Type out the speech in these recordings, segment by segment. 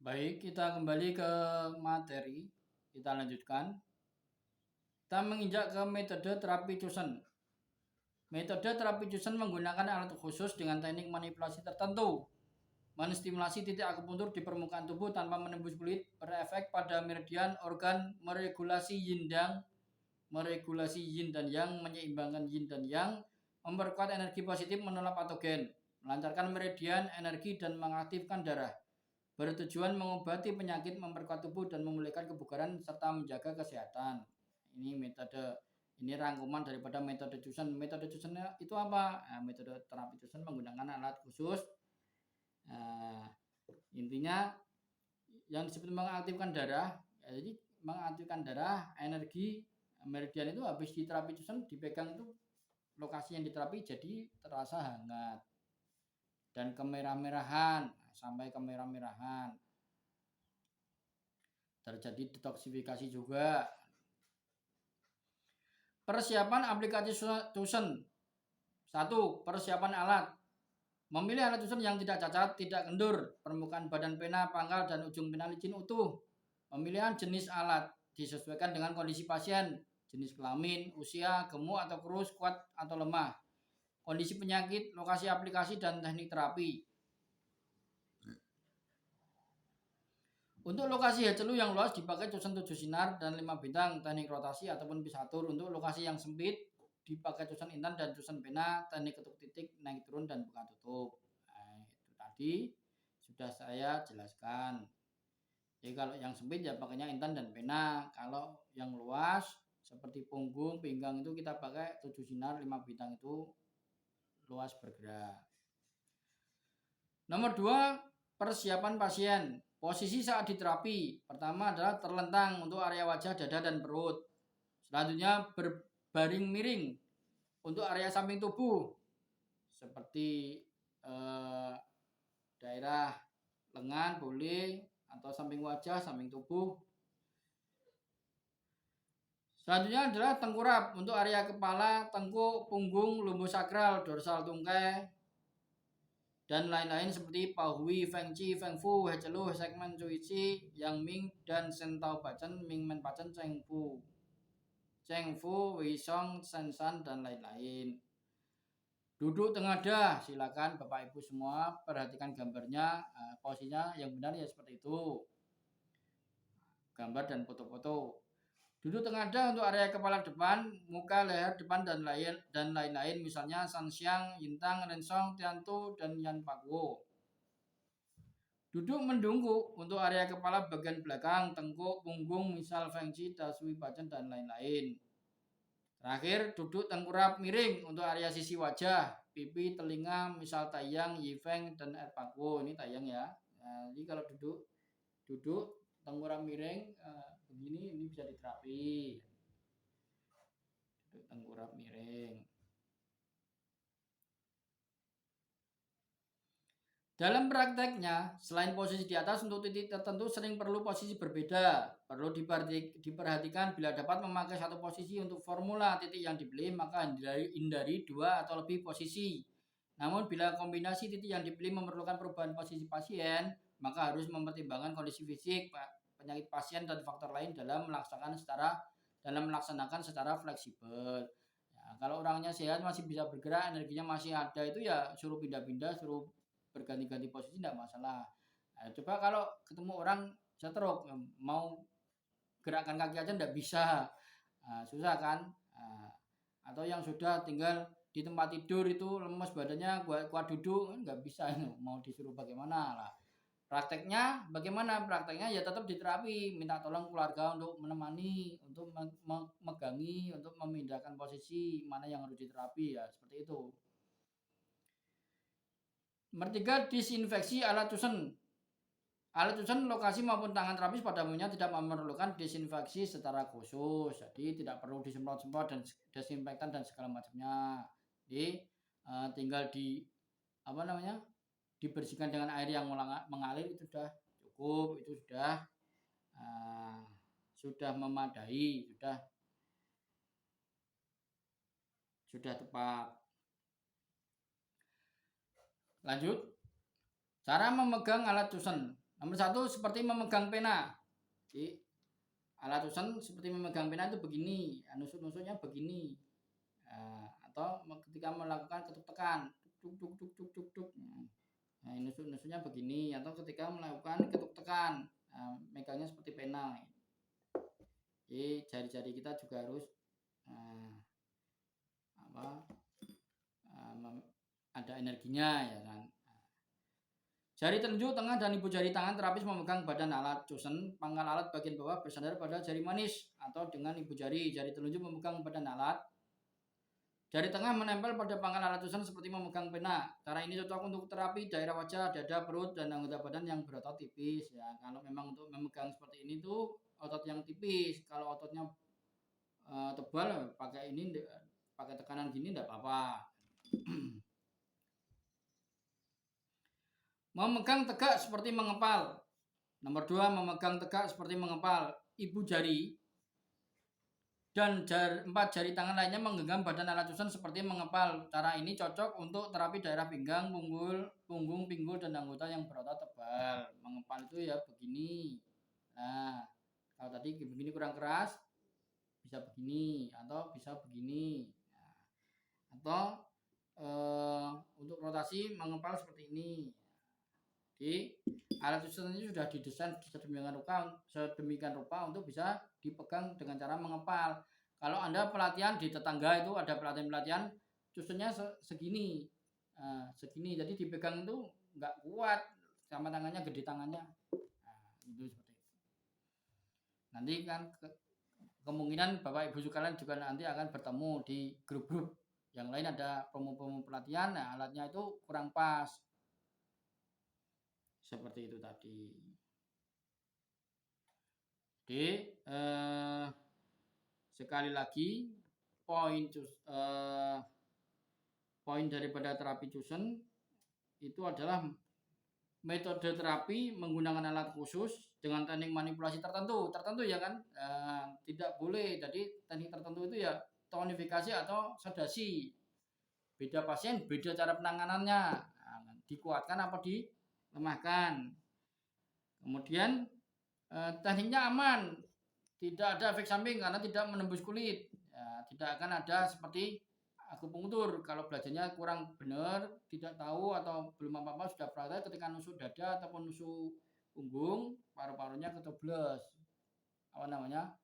Baik, kita kembali ke materi. Kita lanjutkan. Kita menginjak ke metode terapi Cusen. Metode terapi Cusen menggunakan alat khusus dengan teknik manipulasi tertentu. Menstimulasi titik akupuntur di permukaan tubuh tanpa menembus kulit berefek pada meridian organ meregulasi yin dan yang, menyeimbangkan yin dan yang, memperkuat energi positif, menolak patogen, melancarkan meridian energi dan mengaktifkan darah. Bertujuan mengobati penyakit, memperkuat tubuh dan memulihkan kebugaran serta menjaga kesehatan. Ini metode, ini rangkuman daripada metode Cusen. Metode Cusen itu apa? Metode terapi Cusen menggunakan alat khusus. Intinya yang disebut mengaktifkan darah. Jadi mengaktifkan darah, energi meridian itu habis diterapi Cusen dipegang itu lokasi yang diterapi jadi terasa hangat dan kemerah-merahan sampai kemerah-merahan. Terjadi detoksifikasi juga. Persiapan aplikasi Cusen. 1. Persiapan alat. Memilih alat Cusen yang tidak cacat, tidak kendur, permukaan badan pena pangkal dan ujung pena licin utuh. Pemilihan jenis alat disesuaikan dengan kondisi pasien, jenis kelamin, usia, gemuk atau kurus, kuat atau lemah, kondisi penyakit, lokasi aplikasi dan teknik terapi. Untuk lokasi hecelu yang luas dipakai Cusen 7 sinar dan 5 bintang teknik rotasi ataupun pisatur. Untuk lokasi yang sempit dipakai Cusen intan dan Cusen pena teknik ketuk titik, naik turun dan buka tutup. Nah, itu tadi sudah saya jelaskan. Jadi kalau yang sempit ya pakainya intan dan pena. Kalau yang luas seperti punggung, pinggang itu kita pakai 7 sinar 5 bintang itu luas bergerak. Nomor 2, persiapan pasien. Posisi saat diterapi. Pertama adalah terlentang untuk area wajah, dada, dan perut. Selanjutnya berbaring miring untuk area samping tubuh. Seperti daerah lengan boleh, atau samping wajah, samping tubuh. Selanjutnya adalah tengkurap untuk area kepala, tengkuk, punggung, lumbar sakral, dorsal tungkai, dan lain-lain seperti Pahui, Feng Chi, Feng Fu, Hecelu, segmen Cui Chi, Yang Ming, dan Sentao Bacen, Ming Men Pacen, Cheng Fu, Wei Song, Sen San, dan lain-lain. Duduk tengadah, silakan Bapak Ibu semua perhatikan gambarnya, posisinya yang benar ya seperti itu. Gambar dan foto-foto. Duduk tengadah untuk area kepala depan, muka, leher depan dan lain-lain, misalnya Sanxiang, Yintang, Rensong, Tiantu, dan Yan Pakuo. Duduk mendungkuk untuk area kepala bagian belakang, tengkuk, punggung, misal Feng Chi, Dasui Bacen, dan lain-lain. Terakhir, duduk tengkurap miring untuk area sisi wajah, pipi, telinga, misal Taiyang, Yifeng, dan Air Pakuo. Ini Taiyang ya. Nah, jadi kalau duduk tengkurap miring begini, ini bisa diterapi. Duduk tengkurap miring. Dalam prakteknya, selain posisi di atas untuk titik tertentu sering perlu posisi berbeda. Perlu diperhatikan bila dapat memakai satu posisi untuk formula titik yang dipilih, maka hindari 2 atau lebih posisi. Namun bila kombinasi titik yang dipilih memerlukan perubahan posisi pasien, maka harus mempertimbangkan kondisi fisik, penyakit pasien, dan faktor lain dalam melaksanakan secara fleksibel. Ya, kalau orangnya sehat masih bisa bergerak, energinya masih ada, itu ya suruh pindah-pindah, suruh berganti-ganti posisi tidak masalah. Nah, coba kalau ketemu orang stroke mau gerakan kaki aja tidak bisa, susah kan. Atau yang sudah tinggal di tempat tidur itu lemes badannya, kuat duduk kan nggak bisa, mau disuruh bagaimana lah. Prakteknya bagaimana? Prakteknya ya tetap diterapi, minta tolong keluarga untuk menemani, untuk memegangi, untuk memindahkan posisi mana yang harus diterapi ya seperti itu. Nomor 3, disinfeksi alat Cusen. Alat Cusen lokasi maupun tangan terapis pada umumnya tidak memerlukan disinfeksi secara khusus. Jadi tidak perlu disemprot-semprot dan desinfektan dan segala macamnya. Jadi tinggal dibersihkan dengan air yang mengalir, itu sudah cukup, itu sudah memadai, sudah tepat. Lanjut, cara memegang alat Cusen. Nomor 1 seperti memegang pena. Jadi alat tulisan seperti memegang pena itu begini, nusuk-nusuknya begini. Atau ketika melakukan ketuk tekan, tuk tuk tuk tuk tuk tuk. Nah, nusuk-nusuknya begini, atau ketika melakukan ketuk tekan, megangnya seperti pena. Jadi jari-jari kita juga harus ada energinya ya kan. Jari telunjuk tengah dan ibu jari tangan terapis memegang badan alat cusen. Pangkal alat bagian bawah bersandar pada jari manis atau dengan ibu jari. Jari telunjuk memegang badan alat. Jari tengah menempel pada pangkal alat cusen seperti memegang pena. Cara ini cocok untuk terapi daerah wajah, dada, perut, dan anggota badan yang berotot tipis. Ya, kalau memang untuk memegang seperti ini tuh otot yang tipis. Kalau ototnya tebal, pakai ini, pakai tekanan gini tidak apa-apa. Memegang tegak seperti mengepal. Nomor 2, memegang tegak seperti mengepal. Ibu jari dan 4 jari tangan lainnya menggenggam badan alat susun seperti mengepal. Cara ini cocok untuk terapi daerah pinggang, punggung, pinggul, dan anggota yang berotot tebal. Mengepal itu ya begini. Nah, kalau tadi begini kurang keras, bisa begini atau bisa begini. Nah, atau untuk rotasi mengepal seperti ini. Jadi alat susun ini sudah didesain sedemikian rupa untuk bisa dipegang dengan cara mengepal. Kalau Anda pelatihan di tetangga itu ada pelatihan susunnya segini, segini. Jadi dipegang itu nggak kuat, sama tangannya gede tangannya. Nah, itu seperti itu. Nanti kan kemungkinan Bapak Ibu sekalian juga nanti akan bertemu di grup-grup yang lain ada promo-promo pelatihan. Nah, alatnya itu kurang pas. Seperti itu tadi. Jadi sekali lagi poin daripada terapi Cusen itu adalah metode terapi menggunakan alat khusus dengan teknik manipulasi tertentu ya kan, tidak boleh. Jadi teknik tertentu itu ya tonifikasi atau sedasi. Beda pasien, beda cara penanganannya. Dikuatkan apa dilemahkan. Kemudian tekniknya aman, tidak ada efek samping karena tidak menembus kulit. Ya, tidak akan ada seperti akupunktur. Kalau belajarnya kurang benar, tidak tahu atau belum apa-apa sudah praktek, ketika nusuk dada ataupun nusuk punggung, paru-parunya ketoblos, apa namanya,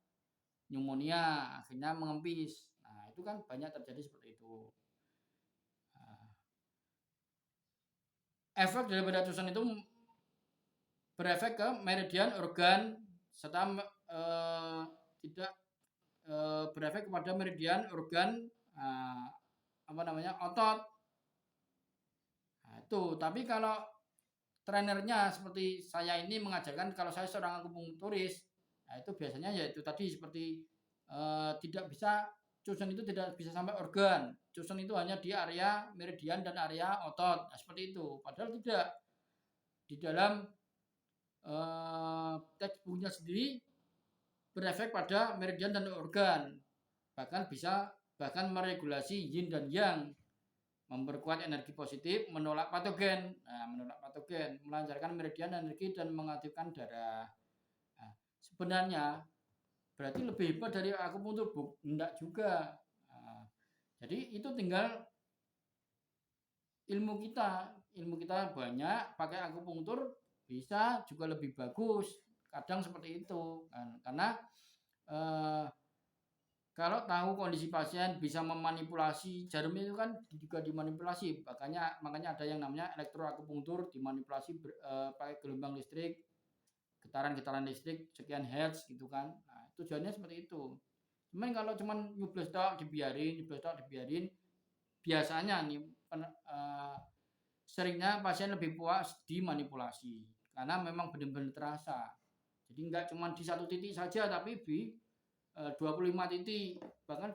pneumonia, akhirnya mengempis. Nah, itu kan banyak terjadi seperti itu. Efek daripada tulisan itu berefek ke meridian organ serta tidak berefek kepada meridian organ apa namanya, otot. Nah, itu. Tapi kalau trenernya seperti saya ini mengajarkan, kalau saya seorang akupunkturis, nah itu biasanya ya itu tadi seperti tidak bisa, Cusen itu tidak bisa sampai organ. Cusen itu hanya di area meridian dan area otot. Nah, seperti itu. Padahal tidak. Di dalam textbooknya sendiri berefek pada meridian dan organ, bahkan meregulasi yin dan yang, memperkuat energi positif, menolak patogen, melancarkan meridian energi dan mengaktifkan darah. Nah, sebenarnya berarti lebih hebat dari akupunktur, enggak juga. Nah, jadi itu tinggal ilmu kita banyak, pakai akupunktur bisa juga lebih bagus. Kadang seperti itu kan, karena kalau tahu kondisi pasien, bisa memanipulasi jarum itu kan juga dimanipulasi. Makanya ada yang namanya elektroakupunktur, dimanipulasi pakai gelombang listrik, getaran listrik sekian hertz gitu kan. Nah, tujuannya seperti itu. Cuman kalau cuman nyubles tok dibiarin, biasanya nih seringnya pasien lebih puas dimanipulasi karena memang benar-benar terasa. Jadi nggak cuma di satu titik saja, tapi di 25 titik, bahkan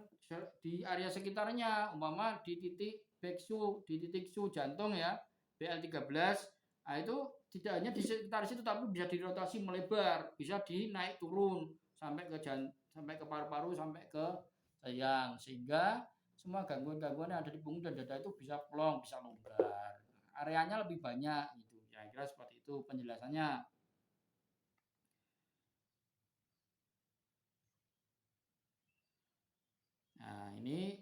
di area sekitarnya, umpama di titik backsu, di titik su jantung ya, BL13. Nah, itu tidak hanya di sekitar situ, tapi bisa dirotasi melebar, bisa dinaik turun sampai ke paru-paru, sampai ke sayang, sehingga semua gangguan-gangguan yang ada di punggung dan dada itu bisa plong, bisa longgar. Areanya lebih banyak gitu. Ya, kira seperti itu penjelasannya. Nah, ini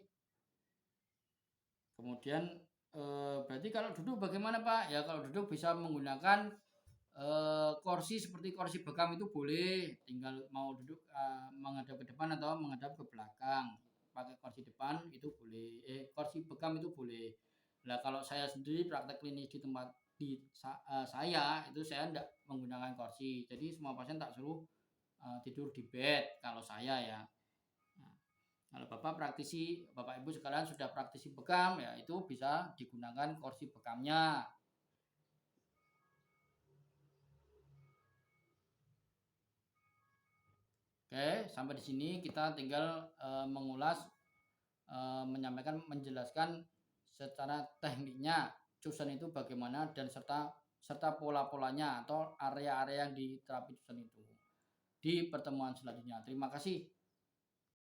kemudian berarti kalau duduk bagaimana Pak? Ya kalau duduk bisa menggunakan kursi seperti kursi bekam itu boleh, tinggal mau duduk menghadap ke depan atau menghadap ke belakang. Pakai kursi depan itu boleh, kursi bekam itu boleh. Nah kalau saya sendiri praktek klinis di tempat saya itu saya tidak menggunakan kursi. Jadi semua pasien tak suruh tidur di bed kalau saya ya. Nah, kalau Bapak praktisi, Bapak Ibu sekalian sudah praktisi bekam ya itu bisa digunakan kursi bekamnya. Oke, sampai di sini kita tinggal mengulas, menjelaskan secara tekniknya Cusen itu bagaimana dan serta pola-polanya atau area-area yang diterapi Cusen itu di pertemuan selanjutnya. Terima kasih.